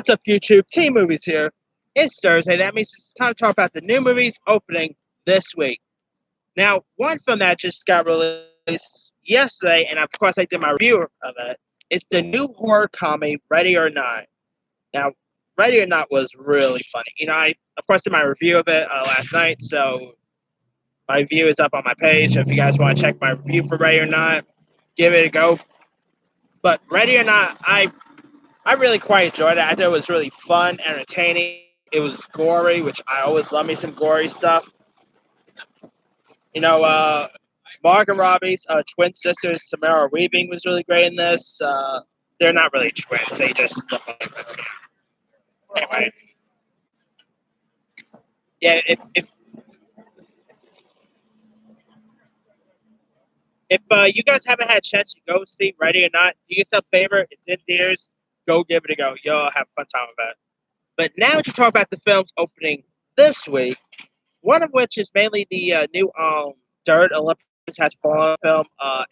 What's up, YouTube? Team Movies here. It's Thursday. That means it's time to talk about the new movies opening this week. Now, one film that just got released yesterday, and of course I did my review of it, is the new horror comedy Ready or Not. Now, Ready or Not was really funny. I of course did my review of it last night, so my review is up on my page. If you guys want to check my review for Ready or Not, give it a go. But Ready or Not, I really quite enjoyed it. I thought it was really fun, entertaining. It was gory, which I always love me some gory stuff. You know, Margot Robbie's twin sisters, Samara Weaving, was really great in this. They're not really twins; they just look like them. Anyway, yeah. If you guys haven't had a chance to go see Ready or Not, do yourself a favor. It's in theaters. Go give it a go. You'll have a fun time with it. But now to talk about the films opening this week. One of which is mainly the new third Olympus Has Fallen film,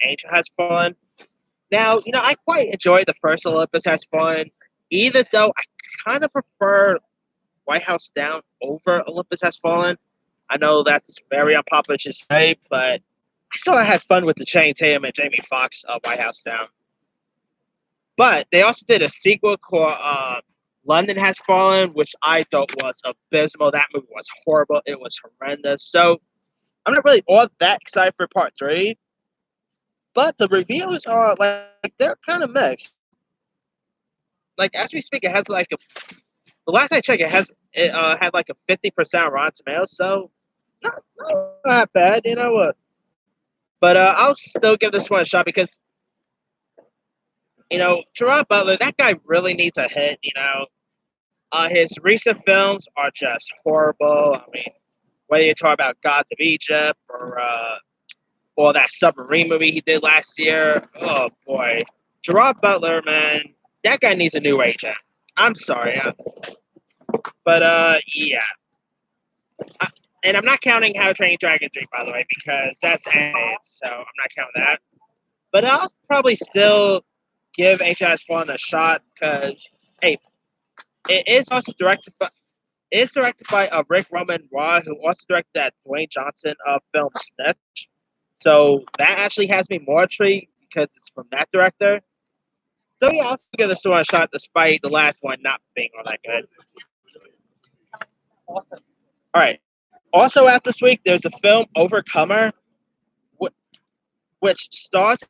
Angel Has Fallen. Now, I quite enjoyed the first Olympus Has Fallen, even though I kind of prefer White House Down over Olympus Has Fallen. I know that's very unpopular to say, but I still had fun with the Channing Tatum and Jamie Foxx White House Down. But they also did a sequel called London Has Fallen, which I thought was abysmal. That movie was horrible. It was horrendous. So I'm not really all that excited for part 3. But the reviews are they're kind of mixed. Like as we speak, it has the last I checked, it had like a 50% Rotten Tomatoes, so not that bad, you know what? But I'll still give this one a shot because Gerard Butler, that guy really needs a hit. His recent films are just horrible. I mean, whether you talk about Gods of Egypt or that submarine movie he did last year, oh boy, Gerard Butler, man, that guy needs a new agent. I'm sorry, but yeah, and I'm not counting How to Train Your Dragon 3, by the way, because that's animated, so I'm not counting that. But I'll probably still give HIS Fallen a shot because hey, it is also directed by. It's directed by Rick Roman Raw, who also directed that Dwayne Johnson film Snitch. So that actually has me more intrigued because it's from that director. So yeah, I'll still give this one a shot despite the last one not being all that good. All right. Also out this week, there's a film Overcomer, which stars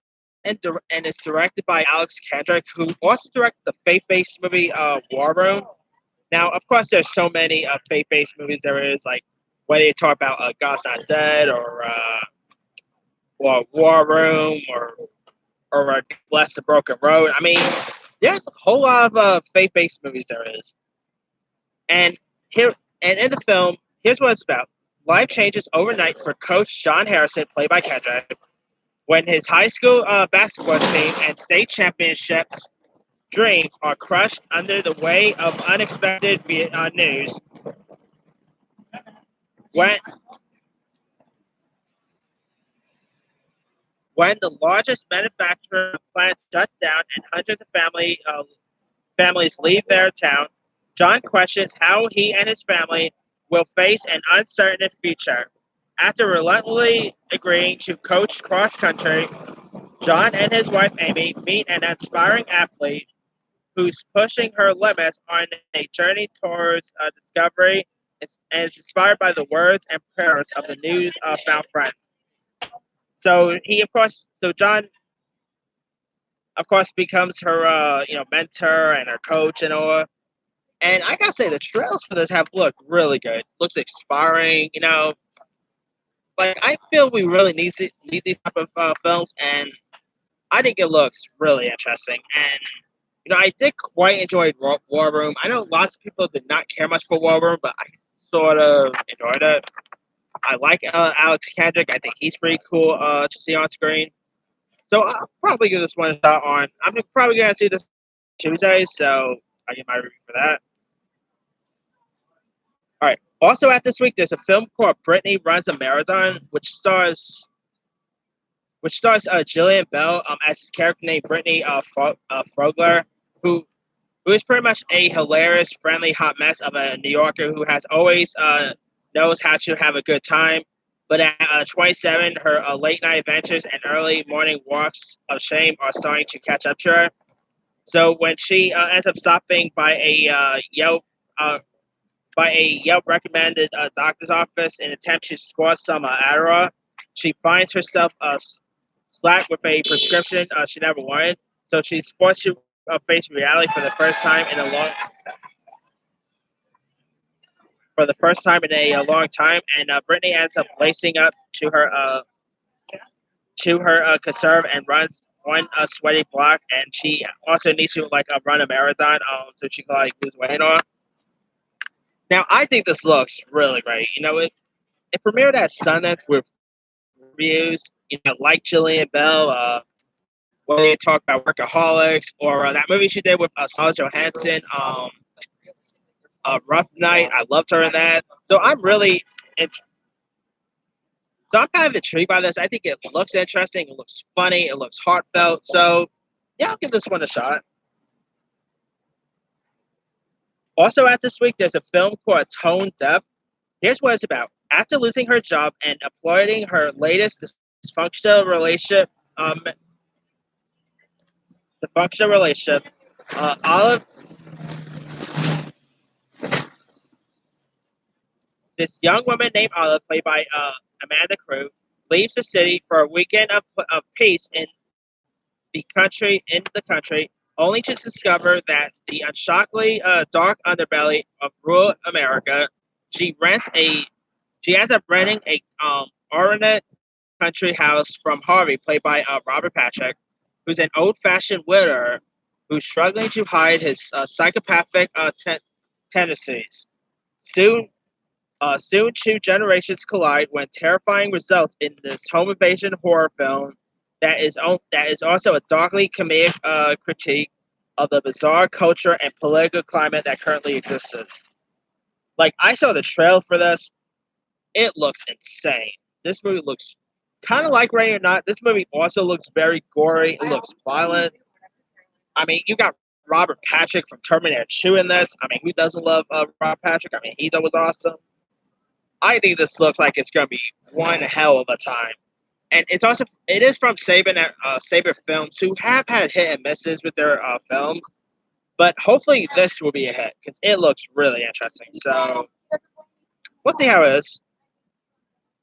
and is directed by Alex Kendrick, who also directed the faith-based movie War Room. Now, of course, there's so many faith-based movies there is, like whether you talk about God's Not Dead or War Room or Bless the Broken Road. I mean, there's a whole lot of faith-based movies there is. And in the film, here's what it's about. Life changes overnight for Coach John Harrison, played by Kendrick, when his high school basketball team and state championships dreams are crushed under the weight of unexpected news. When the largest manufacturer plant shuts down and hundreds of families leave their town, John questions how he and his family will face an uncertain future. After reluctantly agreeing to coach cross country, John and his wife Amy meet an aspiring athlete who's pushing her limits on a journey towards discovery and is inspired by the words and prayers of the new found friend. So John, of course, becomes her, mentor and her coach and all. And I gotta say, the trails for this have looked really good. Looks inspiring, Like I feel we really need these type of films, and I think it looks really interesting. And I did quite enjoy War Room. I know lots of people did not care much for War Room, but I sort of enjoyed it. I like Alex Kendrick. I think he's pretty cool to see on screen. So I'll probably give this one a shot on. I'm probably going to see this Tuesday, so I get my review for that. All right. Also at this week, there's a film called Brittany Runs a Marathon, which stars Jillian Bell as his character named Brittany Frogler, who who is pretty much a hilarious, friendly, hot mess of a New Yorker who has always knows how to have a good time. But at 27, her late night adventures and early morning walks of shame are starting to catch up to her. So when she ends up stopping uh, by a Yelp recommended doctor's office in an attempt to score some Adderall, she finds herself slapped with a prescription she never wanted. So she's forced to face reality for the first time in a long time, and Brittany ends up lacing up to her conserve and runs one sweaty block, and she also needs to like run a marathon so she can like lose weight on. Now I think this looks really great. It premiered at Sundance with reviews. Like Jillian Bell, whether you talk about Workaholics or that movie she did with Scarlett Johansson, Rough Night. I loved her in that. So I'm kind of intrigued by this. I think it looks interesting. It looks funny. It looks heartfelt. So yeah, I'll give this one a shot. Also, at this week, there's a film called Tone Deaf. Here's what it's about. After losing her job and exploiting her latest dysfunctional relationship, um, Olive, this young woman named Olive, played by Amanda Crew, leaves the city for a weekend of peace in the country, only to discover that the unshockingly dark underbelly of rural America. She rents a she ends up renting a ornate country house from Harvey, played by Robert Patrick, who's an old-fashioned widower who's struggling to hide his psychopathic tendencies. Soon, soon two generations collide when terrifying results in this home invasion horror film that is also a darkly comedic critique of the bizarre culture and political climate that currently exists. Like I saw the trailer for this, it looks insane. This movie looks kind of like Rain or Not. This movie also looks very gory. It looks violent. I mean, you got Robert Patrick from Terminator 2 in this. I mean, who doesn't love Robert Patrick? I mean, he's always awesome. I think this looks like it's going to be one hell of a time. And it is from Saber Films, who have had hit and misses with their films, but hopefully this will be a hit because it looks really interesting. So we'll see how it is.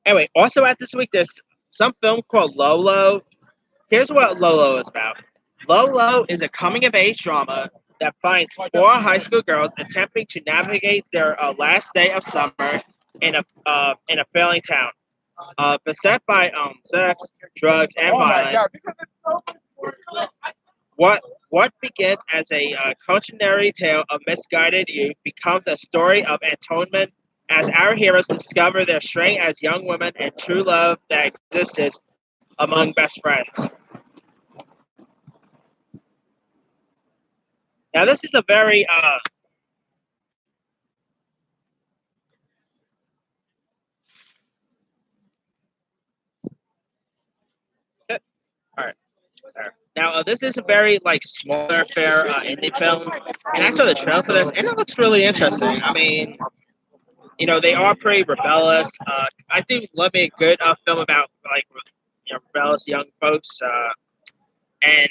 Anyway, also at this week, there's some film called Lolo. Here's what Lolo is about. Lolo is a coming of age drama that finds four high school girls attempting to navigate their last day of summer in a failing town. Beset by sex, drugs, and violence, what begins as a cautionary tale of misguided youth becomes a story of atonement as our heroes discover their strength as young women and true love that exists among best friends. Now, this is a very all right. Now, this is a very like smaller affair indie film, and I saw the trailer for this, and it looks really interesting. I mean, they are pretty rebellious. I think love me a good film about like rebellious young folks, and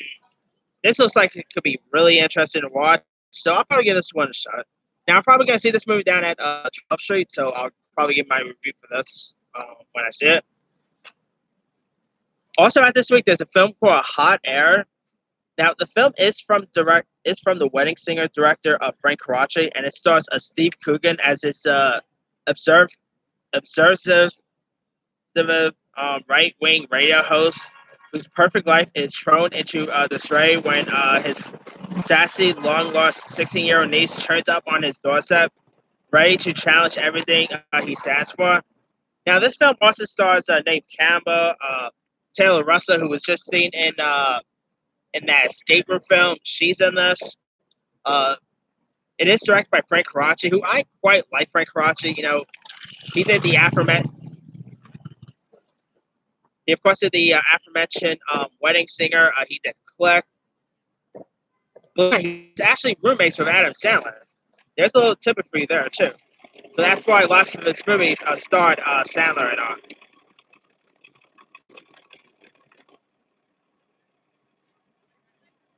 this looks like it could be really interesting to watch. So I'll probably give this one a shot. Now I'm probably gonna see this movie down at 12th Street, so I'll probably give my review for this when I see it. Also, at this week, there's a film called Hot Air. Now, the film is from the Wedding Singer director of Frank Karachi, and it stars Steve Coogan as his observe, obsessive, right wing radio host whose perfect life is thrown into disarray when his sassy, long lost 16-year-old niece turns up on his doorstep, ready to challenge everything he stands for. Now, this film also stars Nave Campbell, Taylor Russell, who was just seen in that escape room film. She's in this. Uh, it is directed by Frank Karachi, who I quite like. Frank Karachi, he did the aforementioned. He of course did the aforementioned Wedding Singer. He did Click, He's actually roommates with Adam Sandler. There's a little tidbit for you there too. So that's why lots of his movies starred Sandler and all.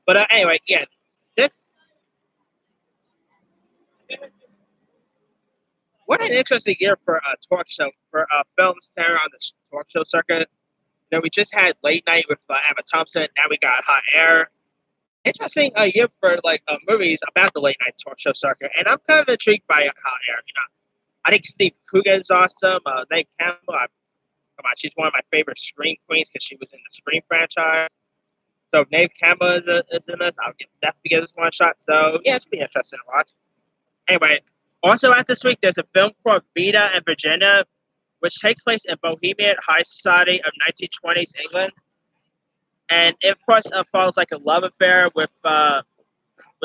But anyway, yeah, this what an interesting year for a talk show for films centered on the talk show circuit. You know, we just had Late Night with Emma Thompson. Now we got Hot Air. Interesting year for like movies about the late night talk show circuit, and I'm kind of intrigued by Hot Air. You know, I think Steve Coogan is awesome. Nate Campbell, come on, she's one of my favorite Scream queens because she was in the Scream franchise. So if Nave Campbell is in this, I'll definitely give this one a shot. So yeah, it should be interesting to watch. Anyway, also out this week, there's a film called Vita and Virginia, which takes place in Bohemian high society of 1920s England, and it of course follows like a love affair with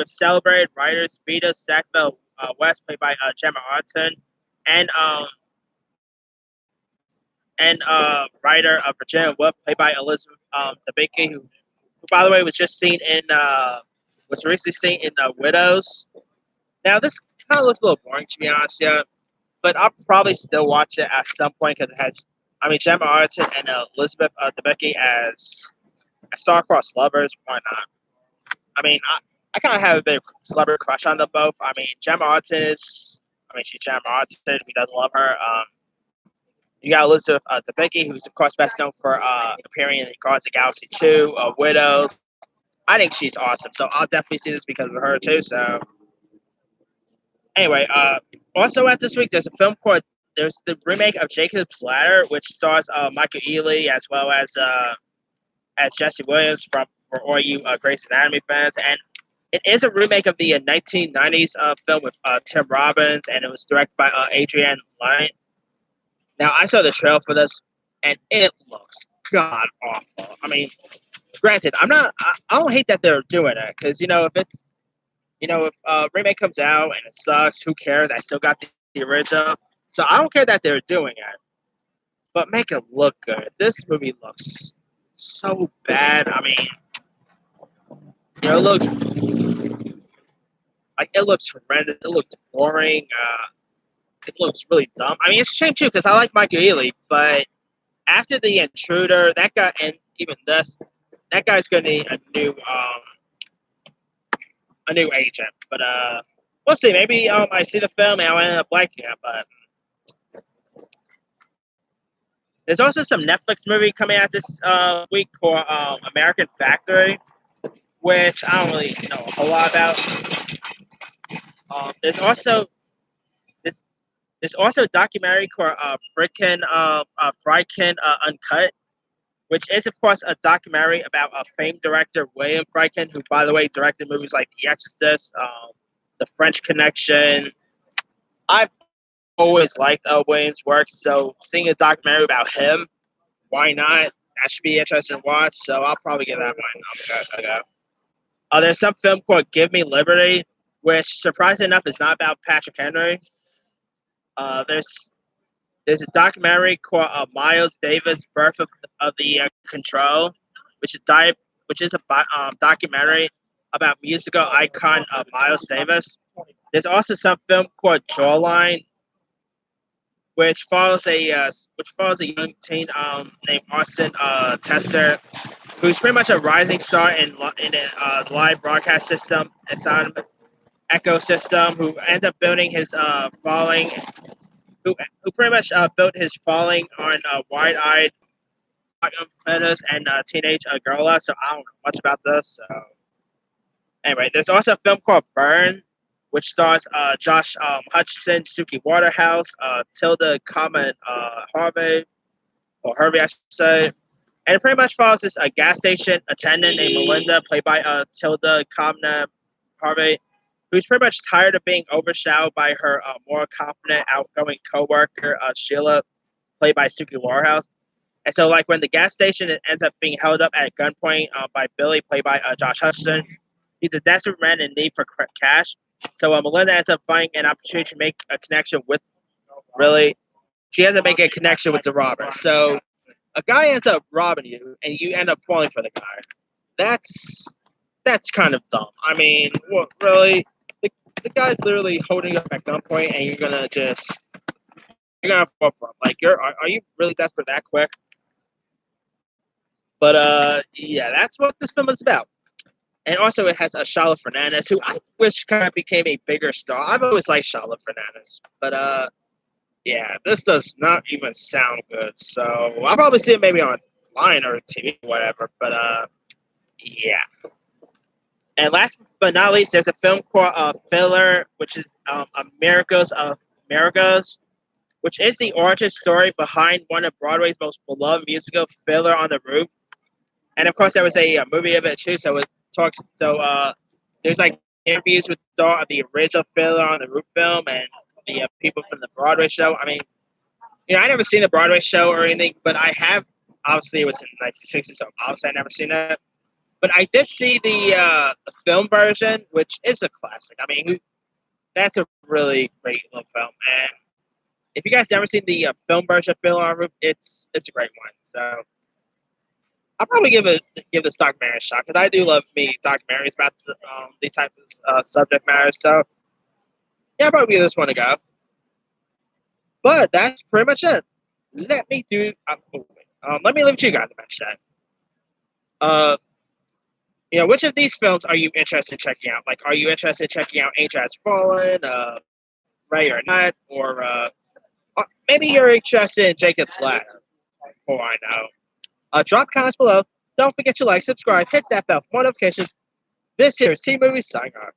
celebrated writers Vita Sackville West, played by Gemma Arterton, and writer Virginia Woolf, played by Elizabeth Debicki, who by the way was recently seen in Widows. Now this kind of looks a little boring to be honest, yeah, but I'll probably still watch it at some point because it has, I mean, Gemma Arterton and Elizabeth Debicki as star-crossed lovers. Why not? I mean, I kind of have a big celebrity crush on them both. I mean, Gemma Arterton is, I mean, she's Gemma Arterton. Who doesn't love her? You got Elizabeth Debicki, who's of course best known for appearing in Guardians of the Galaxy 2, Widows. I think she's awesome, so I'll definitely see this because of her too. So anyway, also at this week, there's the remake of Jacob's Ladder, which stars Michael Ealy as well as Jesse Williams for all you Grey's Anatomy fans, and it is a remake of the 1990s film with Tim Robbins, and it was directed by Adrienne Lyne. Now, I saw the trailer for this, and it looks god awful. I mean, granted, I don't hate that they're doing it because if remake comes out and it sucks, who cares? I still got the original, so I don't care that they're doing it, but make it look good. This movie looks so bad. I mean, it looks horrendous. It looks boring. It looks really dumb. I mean, it's a shame too because I like Michael Ealy, but after The Intruder, that guy, and even this, that guy's gonna need a new agent. But we'll see. Maybe I see the film and I'll end up liking it. But there's also some Netflix movie coming out this week called American Factory, which I don't really know a whole lot about. There's also this. There's also a documentary called Friedkin Uncut, which is, of course, a documentary about famed director William Friedkin, who, by the way, directed movies like The Exorcist, The French Connection. I've always liked William's work, so seeing a documentary about him, why not? That should be interesting to watch, so I'll probably give that one a go. There's some film called Give Me Liberty, which, surprisingly enough, is not about Patrick Henry. There's a documentary called Miles Davis: Birth of the Control, which is a documentary about musical icon Miles Davis. There's also some film called Jawline, which follows a young teen named Austin Tester, who's pretty much a rising star in a live broadcast system and sound ecosystem, who ends up building his following who pretty much built his following on wide-eyed feminists and teenage girls. So I don't know much about this. So anyway, there's also a film called Burn, which stars Josh Hutcherson, Suki Waterhouse, Tilda Common Harvey, or Harvey, I should say. And it pretty much follows this gas station attendant named Melinda, played by Tilda Common Harvey, who's pretty much tired of being overshadowed by her more confident, outgoing coworker Sheila, played by Suki Waterhouse. And so, like, when the gas station ends up being held up at gunpoint by Billy, played by Josh Hutcherson, he's a desperate man in need for cash. So Melinda ends up finding an opportunity to make a connection with, really, she ends up making a connection with the robber. So a guy ends up robbing you, and you end up falling for the guy. That's that's kind of dumb. I mean, what, really? The guy's literally holding you up at gunpoint, and you're gonna fall for him. Like, are you really desperate that quick? But yeah, that's what this film is about. And also, it has a Charlotte Fernandez, who I wish kind of became a bigger star. I've always liked Charlotte Fernandez, but yeah, this does not even sound good. So I'll probably see it maybe online or TV, or whatever. But yeah. And last but not least, there's a film called Filler, which is America's of Americas, which is the origin story behind one of Broadway's most beloved musical, Fiddler on the Roof. And of course, there was a movie of it too. So it talks. So there's like interviews with the original Fiddler on the Roof film and the people from the Broadway show. I mean, I never seen the Broadway show or anything, but I have. Obviously, it was in 1960, so obviously I never seen it. But I did see the film version, which is a classic. I mean, that's a really great little film. And if you guys never seen the film version of Fiddler on the Roof, it's a great one. So I'll probably give this documentary a shot because I do love documentaries about these types of subject matters. So yeah, I'll probably give this one a go. But that's pretty much it. Let me do. Let me leave it to you guys to mention that. Which of these films are you interested in checking out? Like, are you interested in checking out Olympus Has Fallen, Ray or Not, or maybe you're interested in Jacob's Ladder, for I know. Drop comments below. Don't forget to like, subscribe, hit that bell for more notifications. This here is T Movie signing off.